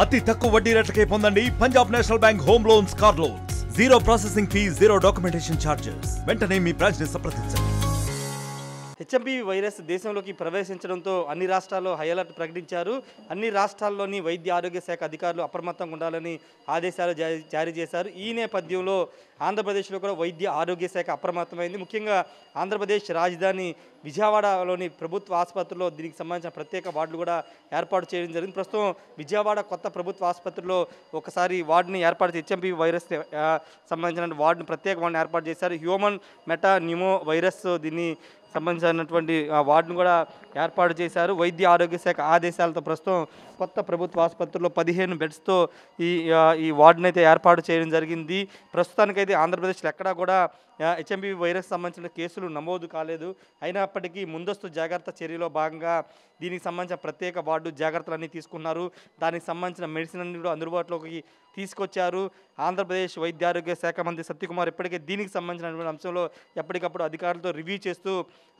అతి తక్కువ వడ్డీ రేట్లకే పొందండి Punjab national bank home loans, car loans. Zero processing fee, zero documentation charges. వెంటనే మీ బ్రాంచ్ ని సంప్రదించండి. హెచ్ఎంపీ వైరస్ దేశంలోకి ప్రవేశించడంతో అన్ని రాష్ట్రాల్లో హై అలర్ట్ ప్రకటించారు. అన్ని రాష్ట్రాల్లోని వైద్య ఆరోగ్య శాఖ అధికారులు అప్రమత్తంగా ఉండాలని ఆదేశాలు జారీ చేశారు. ఈ నేపథ్యంలో ఆంధ్రప్రదేశ్లో కూడా వైద్య ఆరోగ్య శాఖ అప్రమత్తమైంది. ముఖ్యంగా ఆంధ్రప్రదేశ్ రాజధాని విజయవాడలోని ప్రభుత్వ ఆసుపత్రిలో దీనికి సంబంధించిన ప్రత్యేక వార్డులు కూడా ఏర్పాటు చేయడం జరిగింది. ప్రస్తుతం విజయవాడ కొత్త ప్రభుత్వ ఆసుపత్రిలో ఒకసారి వార్డుని ఏర్పాటు చేసి హెచ్ఎంపీ వైరస్ సంబంధించిన వార్డుని ప్రత్యేక వార్డుని ఏర్పాటు చేశారు. హ్యూమన్ మెటా న్యూమో వైరస్ దీన్ని సంబంధించినటువంటి వార్డును కూడా ఏర్పాటు చేశారు. వైద్య ఆరోగ్య శాఖ ఆదేశాలతో ప్రస్తుతం కొత్త ప్రభుత్వ ఆసుపత్రిలో 15 బెడ్స్తో ఈ వార్డును అయితే ఏర్పాటు చేయడం జరిగింది. ప్రస్తుతానికైతే ఆంధ్రప్రదేశ్లో ఎక్కడా కూడా హెచ్ఎంపీ వైరస్ సంబంధించిన కేసులు నమోదు కాలేదు. అయినప్పటికీ ముందస్తు జాగ్రత్త చర్యలో భాగంగా దీనికి సంబంధించిన ప్రత్యేక వార్డు జాగ్రత్తలన్నీ తీసుకున్నారు. దానికి సంబంధించిన మెడిసిన్ అన్ని కూడా అందుబాటులోకి తీసుకొచ్చారు. ఆంధ్రప్రదేశ్ వైద్య ఆరోగ్య శాఖ మంత్రి సత్యకుమార్ ఇప్పటికే దీనికి సంబంధించినటువంటి అంశంలో ఎప్పటికప్పుడు అధికారులతో రివ్యూ చేస్తూ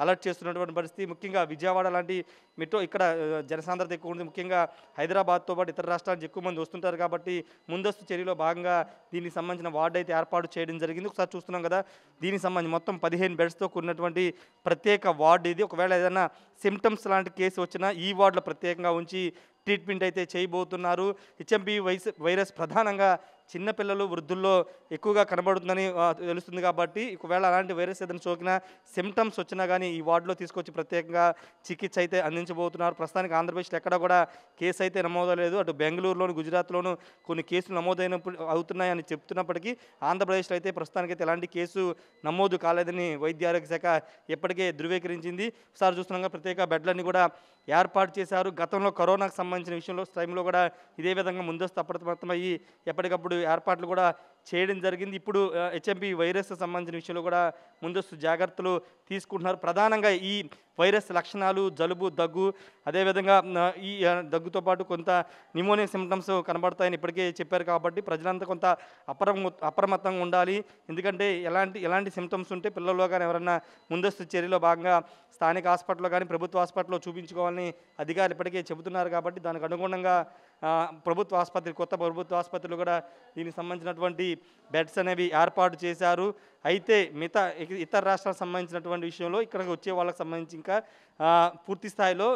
అలర్ట్ చేస్తున్నటువంటి పరిస్థితి. ముఖ్యంగా విజయవాడ లాంటి మెట్రో ఇక్కడ జనసాంద్రత ఎక్కువ ఉంది. ముఖ్యంగా హైదరాబాద్తో పాటు ఇతర రాష్ట్రాల నుంచి ఎక్కువ మంది వస్తుంటారు కాబట్టి ముందస్తు చర్యలో భాగంగా దీనికి సంబంధించిన వార్డు అయితే ఏర్పాటు చేయడం జరిగింది. ఒకసారి చూస్తున్నాం కదా, దీనికి సంబంధించి మొత్తం 15 బెడ్స్తో కూడినటువంటి ప్రత్యేక వార్డు ఇది. ఒకవేళ ఏదైనా సిమ్టమ్స్ లాంటి కేసు వచ్చినా ఈ వార్డులో ప్రత్యేకంగా ఉంచి ట్రీట్మెంట్ అయితే చేయబోతున్నారు. హెచ్ఎంపీ వైరస్ ప్రధానంగా చిన్నపిల్లలు, వృద్ధుల్లో ఎక్కువగా కనబడుతుందని తెలుస్తుంది కాబట్టి ఒకవేళ అలాంటి వైరస్ ఏదైనా సోకినా సిమ్టమ్స్ వచ్చినా కానీ ఈ వార్డులో తీసుకొచ్చి ప్రత్యేకంగా చికిత్స అయితే అందించబోతున్నారు. ప్రస్తుతానికి ఆంధ్రప్రదేశ్లో ఎక్కడ కూడా కేసు అయితే నమోదలేదు. అటు బెంగళూరులోను, గుజరాత్లోను కొన్ని కేసులు అవుతున్నాయని చెప్తున్నప్పటికీ ఆంధ్రప్రదేశ్లో అయితే ప్రస్తుతానికైతే ఎలాంటి కేసు నమోదు కాలేదని వైద్య ఆరోగ్య శాఖ ఎప్పటికే ధృవీకరించింది. ఒకసారి చూస్తున్నాగా ప్రత్యేక బెడ్లన్నీ కూడా ఏర్పాటు చేశారు. గతంలో కరోనాకు సంబంధించిన విషయంలో టైంలో కూడా ఇదే విధంగా ముందస్తు అప్రమత్తమయ్యి ఎప్పటికప్పుడు ఏర్పాట్లు కూడా చేయడం జరిగింది. ఇప్పుడు హెచ్ఎంపీ వైరస్ సంబంధించిన విషయంలో కూడా ముందస్తు జాగ్రత్తలు తీసుకుంటున్నారు. ప్రధానంగా ఈ వైరస్ లక్షణాలు జలుబు, దగ్గు, అదేవిధంగా ఈ దగ్గుతో పాటు కొంత న్యూమోనియా సిమ్టమ్స్ కనబడతాయని ఇప్పటికే చెప్పారు కాబట్టి ప్రజలంతా కొంత అప్రమత్తంగా ఉండాలి. ఎందుకంటే ఎలాంటి సిమ్టమ్స్ ఉంటే పిల్లల్లో కానీ ఎవరైనా ముందస్తు చర్యలో భాగంగా స్థానిక హాస్పిటల్లో కానీ ప్రభుత్వ హాస్పిటల్లో చూపించుకోవాలని అధికారులు ఇప్పటికే చెబుతున్నారు కాబట్టి దానికి అనుగుణంగా కొత్త ప్రభుత్వ ఆసుపత్రులు కూడా దీనికి సంబంధించినటువంటి బెడ్స్ అనేవి ఏర్పాటు చేశారు. అయితే ఇతర రాష్ట్రాలకు సంబంధించినటువంటి విషయంలో ఇక్కడికి వచ్చే వాళ్ళకి సంబంధించి ఇంకా పూర్తి స్థాయిలో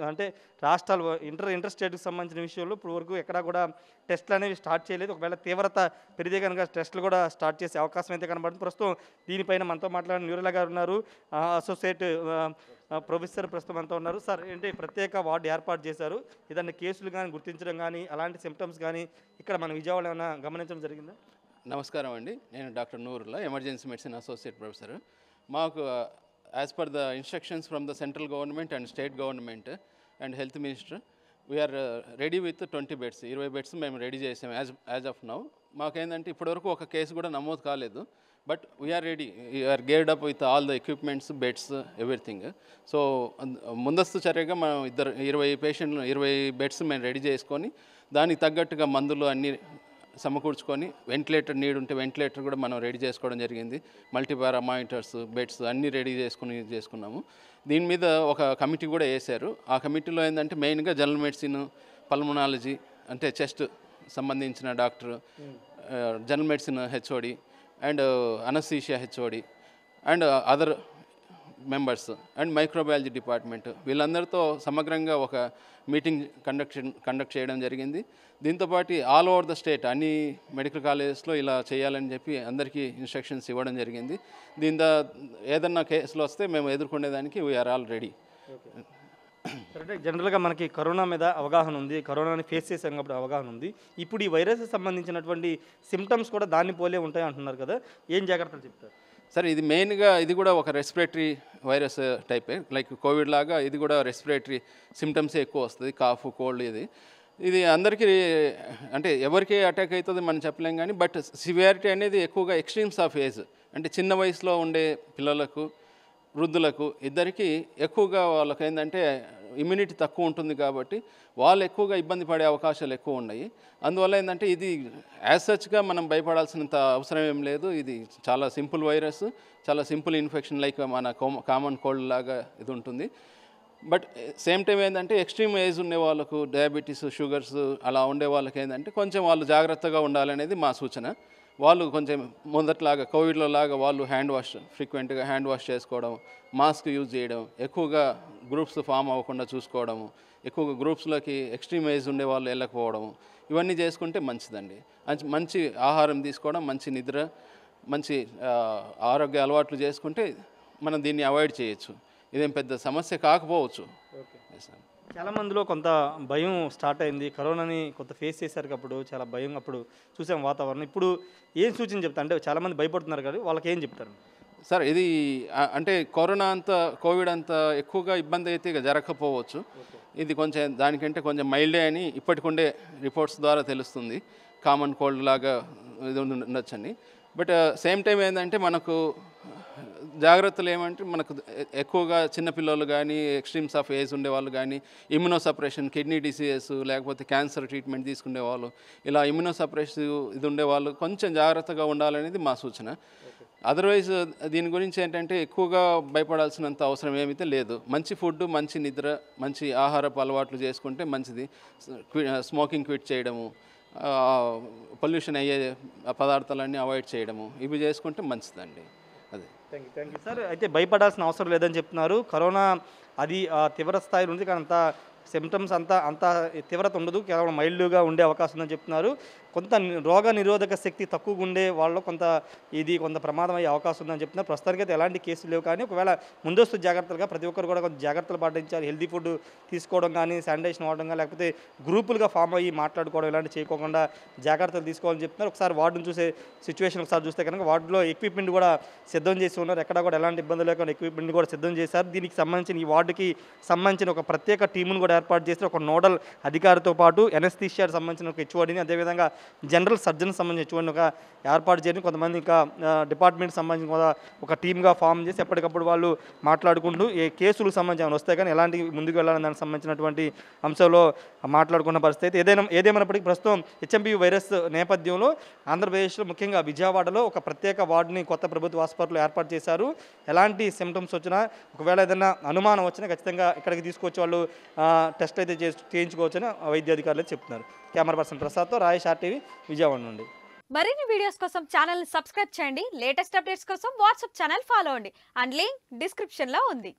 అంటే రాష్ట్రాలు ఇంటర్ స్టేట్కి సంబంధించిన విషయంలో ఇప్పుడు వరకు ఎక్కడా కూడా టెస్టులు అనేవి స్టార్ట్ చేయలేదు. ఒకవేళ తీవ్రత పెరిగితే కనుక టెస్టులు కూడా స్టార్ట్ చేసే అవకాశం అయితే కనబడుతుంది. ప్రస్తుతం దీనిపైన మనతో మాట్లాడిన న్యూరలా గారు ఉన్నారు, అసోసియేట్ ప్రొఫెసర్ ప్రస్తుతం అంతా ఉన్నారు. సార్, ఏంటి ప్రత్యేక వార్డు ఏర్పాటు చేశారు, ఏదన్నా కేసులు కానీ గుర్తించడం కానీ అలాంటి సిమ్టమ్స్ కానీ ఇక్కడ మన విజయవాడలో ఏమైనా గమనించడం జరిగిందా? నమస్కారం అండి, నేను doctor Nurullah, emergency medicine associate professor. మాకు as per the instructions from the central government and state government and health minister we are ready with 20 beds, 20 beds మేము రెడీ చేసాం యాజ్ ఆఫ్ నౌ. మాకేంటంటే ఇప్పటివరకు ఒక కేసు కూడా నమోదు కాలేదు. But we are ready, we are geared up with all the equipments, beds, everything. So ముందస్తు చర్యగా మనం 20 బెడ్స్ మేము రెడీ చేసుకొని దానికి తగ్గట్టుగా మందులు అన్నీ సమకూర్చుకొని వెంటిలేటర్ నీడ్ ఉంటే వెంటిలేటర్ కూడా మనం రెడీ చేసుకోవడం జరిగింది. మల్టీపారా మానిటర్స్, బెడ్స్ అన్నీ రెడీ చేసుకున్నాము. దీని మీద ఒక కమిటీ కూడా వేశారు. ఆ కమిటీలో ఏంటంటే మెయిన్గా జనరల్ మెడిసిన్, పల్మనాలజీ అంటే చెస్ట్ సంబంధించిన doctor, general medicine HOD and anaesthesia HOD and other members and microbiology department వీళ్ళందరితో సమగ్రంగా ఒక మీటింగ్ కండక్ట్ చేయడం జరిగింది. దీంతోపాటు ఆల్ ఓవర్ ద స్టేట్ అన్ని మెడికల్ కాలేజెస్లో ఇలా చేయాలని చెప్పి అందరికీ ఇన్స్ట్రక్షన్స్ ఇవ్వడం జరిగింది. ఏదన్నా కేసులు వస్తే మేము ఎదుర్కొనేదానికి వీఆర్ ఆల్ రెడీ. అంటే జనరల్గా మనకి కరోనా మీద అవగాహన ఉంది, కరోనాని ఫేస్ చేసాం కాబట్టి అవగాహన ఉంది. ఇప్పుడు ఈ వైరస్కి సంబంధించినటువంటి సిమ్టమ్స్ కూడా దాన్ని పోలే ఉంటాయి అంటున్నారు కదా, ఏం జాగ్రత్తలు చెప్తారు? సరే, ఇది మెయిన్గా ఇది కూడా ఒక రెస్పిరేటరీ వైరస్ టైపే, లైక్ కోవిడ్ లాగా ఇది కూడా రెస్పిరేటరీ సిమ్టమ్సే ఎక్కువ వస్తుంది, కాఫ్, కోల్డ్. ఇది అందరికీ అంటే ఎవరికి అటాక్ అవుతుంది మనం చెప్పలేం కానీ బట్ సివియారిటీ అనేది ఎక్కువగా ఎక్స్ట్రీమ్స్ ఆఫ్ ఏజ్ అంటే చిన్న వయసులో ఉండే పిల్లలకు, వృద్ధులకు ఇద్దరికి ఎక్కువగా వాళ్ళకి ఏంటంటే ఇమ్యూనిటీ తక్కువ ఉంటుంది కాబట్టి వాళ్ళు ఎక్కువగా ఇబ్బంది పడే అవకాశాలు ఎక్కువ ఉన్నాయి. అందువల్ల ఏంటంటే ఇది యాజ్ సచ్గా మనం భయపడాల్సినంత అవసరం ఏం లేదు. ఇది చాలా సింపుల్ వైరస్, చాలా సింపుల్ ఇన్ఫెక్షన్, లైక్ మన కామన్ కోల్డ్ లాగా ఇది ఉంటుంది. బట్ సేమ్ టైం ఏంటంటే ఎక్స్ట్రీమ్ ఏజ్ ఉండే వాళ్ళకు డయాబెటీస్, షుగర్స్ అలా ఉండే వాళ్ళకి ఏంటంటే కొంచెం వాళ్ళు జాగ్రత్తగా ఉండాలనేది మా సూచన. వాళ్ళు కొంచెం మొదట్లాగా కోవిడ్లో లాగా వాళ్ళు ఫ్రీక్వెంట్గా హ్యాండ్ వాష్ చేసుకోవడం, మాస్క్ యూజ్ చేయడం, ఎక్కువగా గ్రూప్స్ ఫామ్ అవ్వకుండా చూసుకోవడము, ఎక్కువగా గ్రూప్స్లోకి ఎక్స్ట్రీమ్ ఏజ్ ఉండే వాళ్ళు వెళ్ళకపోవడము, ఇవన్నీ చేసుకుంటే మంచిదండి. మంచి ఆహారం తీసుకోవడం, మంచి నిద్ర, మంచి ఆరోగ్య అలవాట్లు చేసుకుంటే మనం దీన్ని అవాయిడ్ చేయొచ్చు. ఇదేం పెద్ద సమస్య కాకపోవచ్చు. చాలా మందిలో కొంత భయం స్టార్ట్ అయింది. కరోనాని కొంత ఫేస్ చేశారు. అప్పుడు చాలా భయం అప్పుడు చూసాం వాతావరణం. ఇప్పుడు ఏం సూచన చెప్తా అంటే చాలామంది భయపడుతున్నారు కానీ వాళ్ళకి ఏం చెప్తారు? సార్ ఇది అంటే కోవిడ్ అంత ఎక్కువగా ఇబ్బంది అయితే ఇక జరగకపోవచ్చు. ఇది కొంచెం దానికంటే కొంచెం మైల్డే అని ఇప్పటికుండే రిపోర్ట్స్ ద్వారా తెలుస్తుంది. కామన్ కోల్డ్ లాగా ఇది ఉండొచ్చని. బట్ సేమ్ టైం ఏంటంటే మనకు జాగ్రత్తలు ఏమంటే మనకు ఎక్కువగా చిన్నపిల్లలు కానీ, ఎక్స్ట్రీమ్స్ ఆఫ్ ఏజ్ ఉండేవాళ్ళు కానీ, ఇమ్యునోసప్రెషన్, కిడ్నీ డిసీజెస్ లేకపోతే క్యాన్సర్ ట్రీట్మెంట్ తీసుకునే వాళ్ళు, ఇలా ఇమ్యునోసప్రెసివ్ ఇది ఉండేవాళ్ళు కొంచెం జాగ్రత్తగా ఉండాలనేది మా సూచన. అదర్వైజ్ దీని గురించి ఏంటంటే ఎక్కువగా భయపడాల్సినంత అవసరం ఏమైతే లేదు. మంచి ఫుడ్, మంచి నిద్ర, మంచి ఆహారపు అలవాట్లు చేసుకుంటే మంచిది. స్మోకింగ్ క్విట్ చేయడము, పొల్యూషన్ అయ్యే పదార్థాలన్నీ అవాయిడ్ చేయడము, ఇవి చేసుకుంటే మంచిదండి. అదే. Thank you sir. అయితే భయపడాల్సిన అవసరం లేదని చెప్తున్నారు. కరోనా అది తీవ్ర స్థాయిలో ఉంది కానీ సిమ్టమ్స్ అంత తీవ్రత ఉండదు, కేవలం మైల్డ్గా ఉండే అవకాశం ఉందని చెప్తున్నారు. కొంత రోగ నిరోధక శక్తి తక్కువగా ఉండే వాళ్ళు కొంత ప్రమాదం అయ్యే అవకాశం ఉందని చెప్తున్నారు. ప్రస్తుతానికి అయితే ఎలాంటి కేసులు లేవు కానీ ఒకవేళ ముందస్తు జాగ్రత్తలుగా ప్రతి ఒక్కరు కూడా కొంచెం జాగ్రత్తలు పాటించాలి. హెల్తీ ఫుడ్ తీసుకోవడం కానీ, శానిటైజేషన్ వాడడం కానీ, లేకపోతే గ్రూపులుగా ఫామ్ అయ్యి మాట్లాడుకోవడం ఇలాంటి చేయకోకుండా జాగ్రత్తలు తీసుకోవాలని చెప్తున్నారు. ఒకసారి వార్డును చూసే సిచ్యువేషన్ ఒకసారి చూస్తే కనుక వార్డులో ఎక్విప్మెంట్ కూడా సిద్ధం చేసి ఉన్నారు. ఎక్కడ కూడా ఎలాంటి ఇబ్బంది లేకుండా ఎక్విప్మెంట్ కూడా సిద్ధం చేశారు. దీనికి సంబంధించిన ఈ వార్డుకి సంబంధించిన ఒక ప్రత్యేక టీమును కూడా ఏర్పాటు చేసి ఒక నోడల్ అధికారితో పాటు ఎనస్థీషియాకి సంబంధించిన ఒక హెచ్ఓడిని, అదేవిధంగా జనరల్ సర్జన్ సంబంధించిన హెచ్ఓడిని ఒక ఏర్పాటు చేయడం, కొంతమంది ఇంకా డిపార్ట్మెంట్ సంబంధించిన కూడా ఒక టీమ్గా ఫామ్ చేసి ఎప్పటికప్పుడు వాళ్ళు మాట్లాడుకుంటూ ఏ కేసులకు సంబంధించి వస్తాయి కానీ ఎలాంటి ముందుకు వెళ్ళాలని దానికి సంబంధించినటువంటి అంశంలో మాట్లాడుకున్న పరిస్థితి. ఏదేమైనప్పటికీ ప్రస్తుతం హెచ్ఎంపీ వైరస్ నేపథ్యంలో ఆంధ్రప్రదేశ్లో ముఖ్యంగా విజయవాడలో ఒక ప్రత్యేక వార్డుని కొత్త ప్రభుత్వ హాస్పిటల్లో ఏర్పాటు చేశారు. ఎలాంటి సిమ్టమ్స్ వచ్చినా, ఒకవేళ ఏదైనా అనుమానం వచ్చినా ఖచ్చితంగా ఇక్కడికి తీసుకొచ్చి వాళ్ళు టెస్ట్ అయితే చేయించుకోవచ్చని వైద్యాధికారులు చెప్తున్నారు. Camera person ప్రసాద్తో Rayesh RTV Vijayawada నుండి. మరిన్ని వీడియోస్ కోసం ఛానల్ ని సబ్స్క్రైబ్ చేయండి. లేటెస్ట్ అప్డేట్స్ కోసం వాట్సాప్ ఛానల్ ఫాలో అవ్వండి. అండ్ లింక్ డిస్క్రిప్షన్ లో ఉంది.